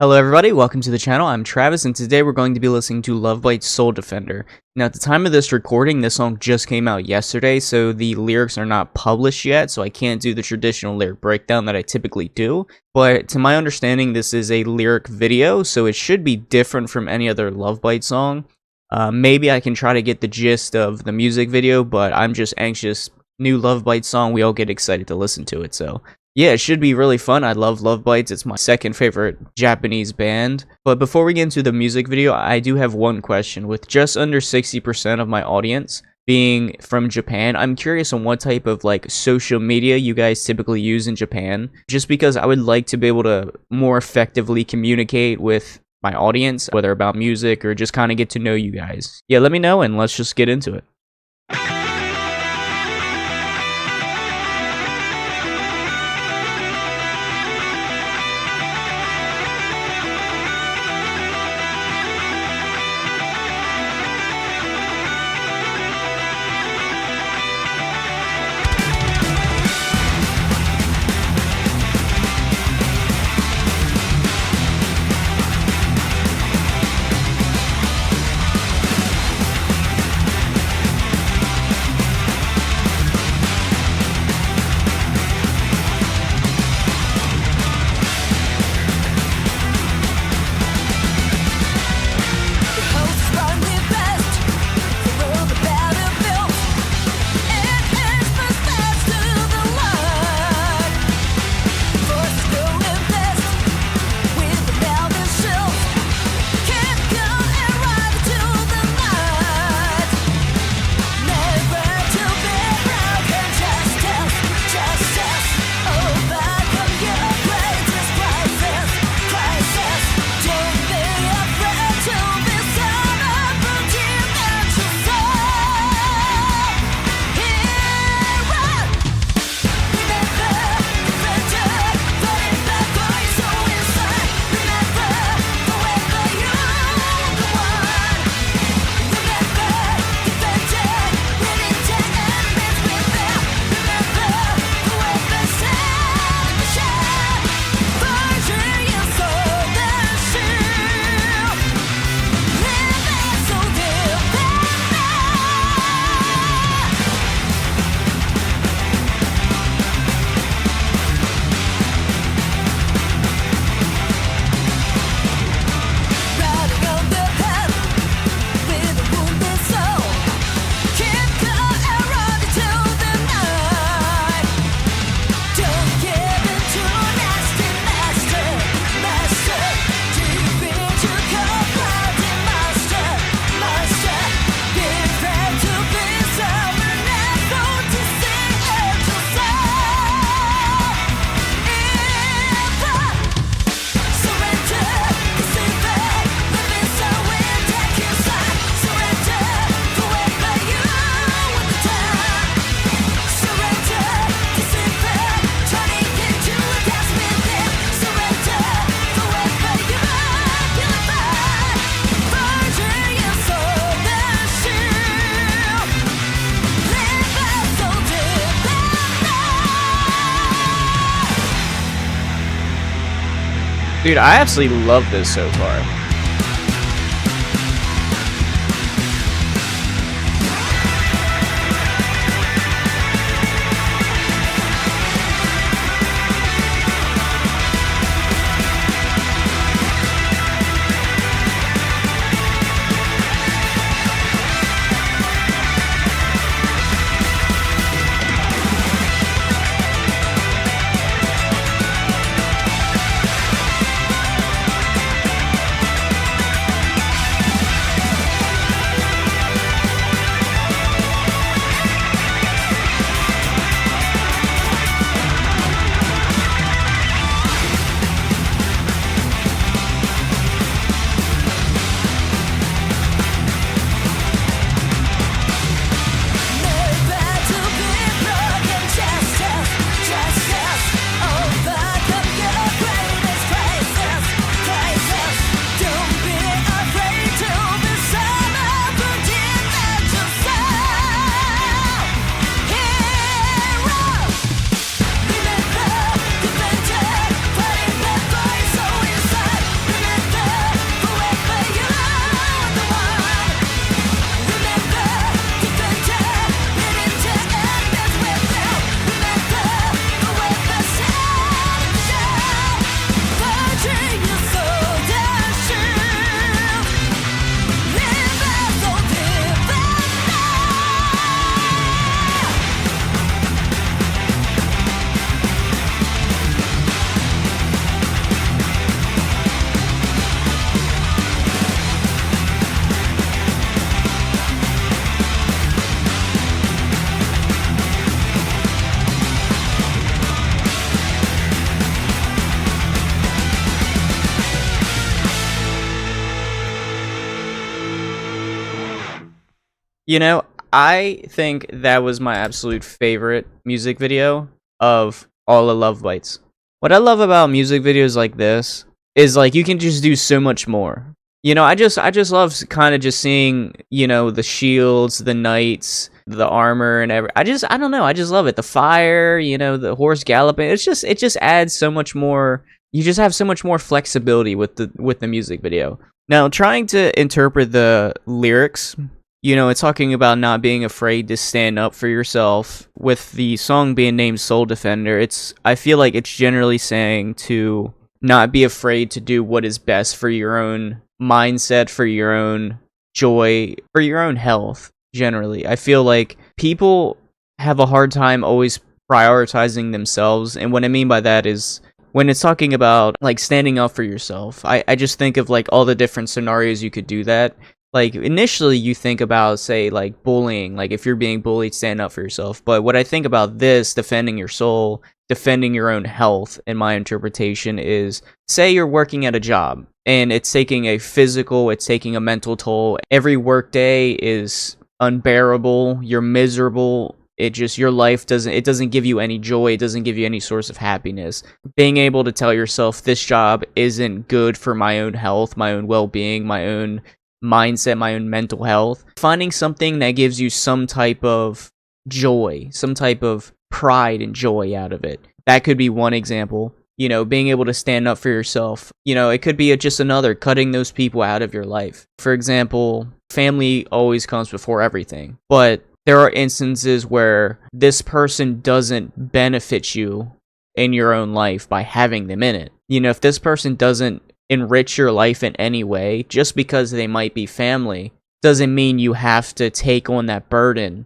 Hello everybody, welcome to the channel. I'm Travis and today we're going to be listening to Lovebites' Soul Defender. Now at the time of this recording, this song just came out yesterday, so the lyrics are not published yet, so I can't do the traditional lyric breakdown that I typically do. But to my understanding, this is a lyric video, so it should be different from any other Lovebites song. Maybe I can try to get the gist of the music video, but I'm just anxious. New Lovebites song, we all get excited to listen to it, so yeah, it should be really fun. I love Lovebites. It's my second favorite Japanese band. But before we get into the music video, I do have one question. With just under 60% of my audience being from Japan, I'm curious on what type of social media you guys typically use in Japan. Just because I would like to be able to more effectively communicate with my audience, whether about music or just kind of get to know you guys. Yeah, let me know and let's just get into it. Dude, I absolutely love this so far. You know, I think that was my absolute favorite music video of all the Lovebites. What I love about music videos like this is like you can just do so much more. You know, I just love kind of just seeing, the shields, the knights, the armor and every I don't know, I just love it. The fire, the horse galloping. It just adds so much more. You just have so much more flexibility with the music video. Now, trying to interpret the lyrics, it's talking about not being afraid to stand up for yourself. With the song being named Soul Defender, I feel like it's generally saying to not be afraid to do what is best for your own mindset, for your own joy, for your own health, generally. I feel like people have a hard time always prioritizing themselves, and what I mean by that is when it's talking about like standing up for yourself, I just think of like all the different scenarios you could do that. Like initially you think about, say, like bullying, like if you're being bullied, stand up for yourself. But what I think about this, defending your soul, defending your own health, in my interpretation is, say you're working at a job and it's taking a physical, it's taking a mental toll. Every work day is unbearable, you're miserable. Your life doesn't give you any joy, it doesn't give you any source of happiness. Being able to tell yourself this job isn't good for my own health, my own well-being, my own mindset, my own mental health. Finding something that gives you some type of joy, some type of pride and joy out of it. That could be one example. Being able to stand up for yourself. It could be just another, cutting those people out of your life. For example, family always comes before everything. But there are instances where this person doesn't benefit you in your own life by having them in it. If this person doesn't enrich your life in any way, just because they might be family, doesn't mean you have to take on that burden.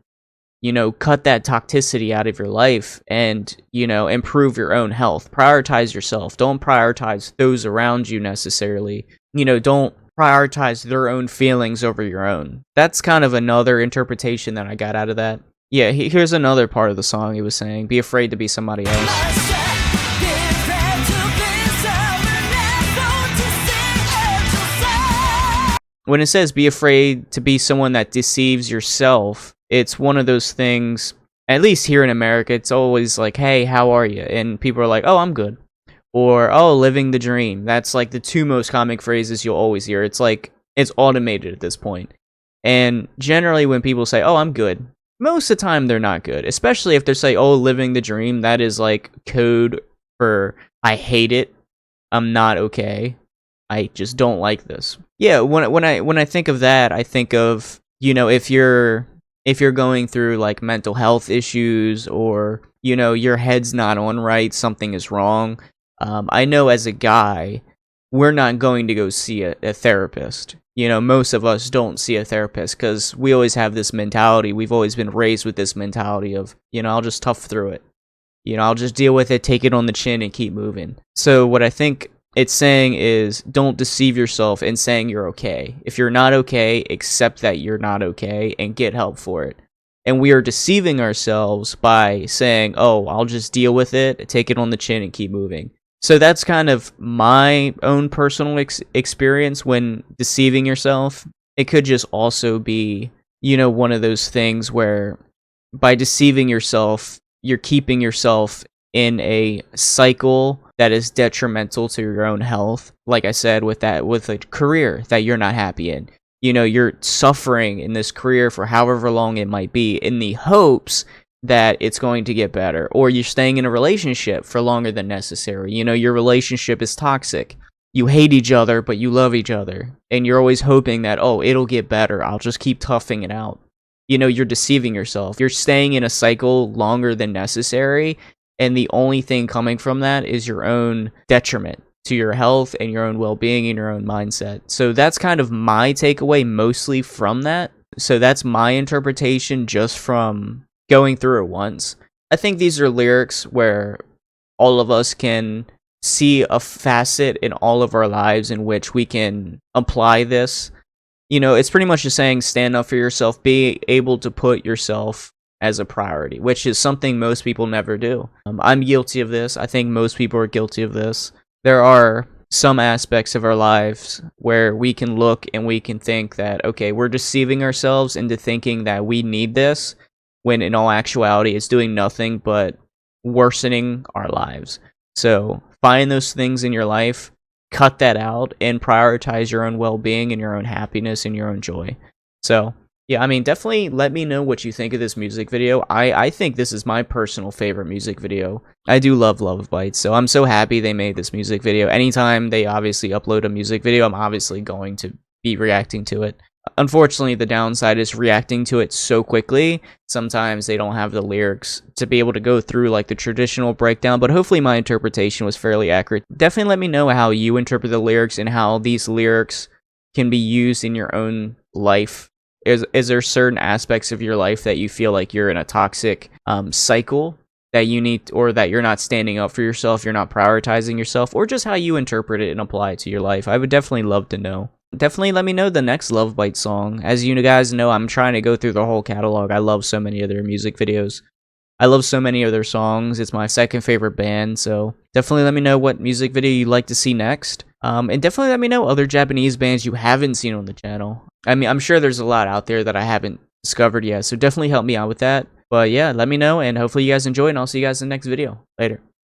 Cut that toxicity out of your life and, improve your own health. Prioritize yourself. Don't prioritize those around you necessarily. Don't prioritize their own feelings over your own. That's kind of another interpretation that I got out of that. Yeah, here's another part of the song he was saying. Be afraid to be somebody else. When it says be afraid to be someone that deceives yourself, it's one of those things, at least here in America, it's always like, hey, how are you? And people are like, oh, I'm good. Or, oh, living the dream. That's like the two most common phrases you'll always hear. It's like, it's automated at this point. And generally when people say, oh, I'm good, most of the time they're not good. Especially if they say, oh, living the dream, that is like code for, I hate it, I'm not okay, I just don't like this. Yeah, when I think of that, I think of, if you're going through like mental health issues, or your head's not on right, something is wrong. I know as a guy, we're not going to go see a therapist. Most of us don't see a therapist because we always have this mentality. We've always been raised with this mentality of, I'll just tough through it. I'll just deal with it, take it on the chin, and keep moving. So what I think it's saying is, don't deceive yourself in saying you're okay. If you're not okay, accept that you're not okay and get help for it. And we are deceiving ourselves by saying, oh, I'll just deal with it, take it on the chin, and keep moving. So that's kind of my own personal experience when deceiving yourself. It could just also be, one of those things where by deceiving yourself, you're keeping yourself in a cycle that is detrimental to your own health. Like I said, with a career that you're not happy in. You're suffering in this career for however long it might be in the hopes that it's going to get better. Or you're staying in a relationship for longer than necessary. Your relationship is toxic. You hate each other, but you love each other. And you're always hoping that, oh, it'll get better, I'll just keep toughing it out. You're deceiving yourself. You're staying in a cycle longer than necessary. And the only thing coming from that is your own detriment to your health and your own well-being and your own mindset. So that's kind of my takeaway mostly from that. So that's my interpretation just from going through it once. I think these are lyrics where all of us can see a facet in all of our lives in which we can apply this. It's pretty much just saying stand up for yourself, be able to put yourself as a priority, which is something most people never do. I'm guilty of this. I think most people are guilty of this. There are some aspects of our lives where we can look and we can think that, okay, we're deceiving ourselves into thinking that we need this, when in all actuality it's doing nothing but worsening our lives. So find those things in your life, cut that out, and prioritize your own well-being and your own happiness and your own joy. So yeah, I mean, definitely let me know what you think of this music video. I think this is my personal favorite music video. I do love Lovebites, so I'm so happy they made this music video. Anytime they obviously upload a music video, I'm obviously going to be reacting to it. Unfortunately, the downside is reacting to it so quickly. Sometimes they don't have the lyrics to be able to go through like the traditional breakdown, but hopefully my interpretation was fairly accurate. Definitely let me know how you interpret the lyrics and how these lyrics can be used in your own life. Is there certain aspects of your life that you feel like you're in a toxic cycle that you need, or that you're not standing up for yourself, you're not prioritizing yourself, or just how you interpret it and apply it to your life? I would definitely love to know. Definitely let me know the next Lovebite song. As you guys know, I'm trying to go through the whole catalog. I love so many of their music videos. I love so many of their songs. It's my second favorite band, so definitely let me know what music video you'd like to see next. And definitely let me know other Japanese bands you haven't seen on the channel. I mean, I'm sure there's a lot out there that I haven't discovered yet, so definitely help me out with that. But yeah, let me know, and hopefully you guys enjoy, and I'll see you guys in the next video. Later.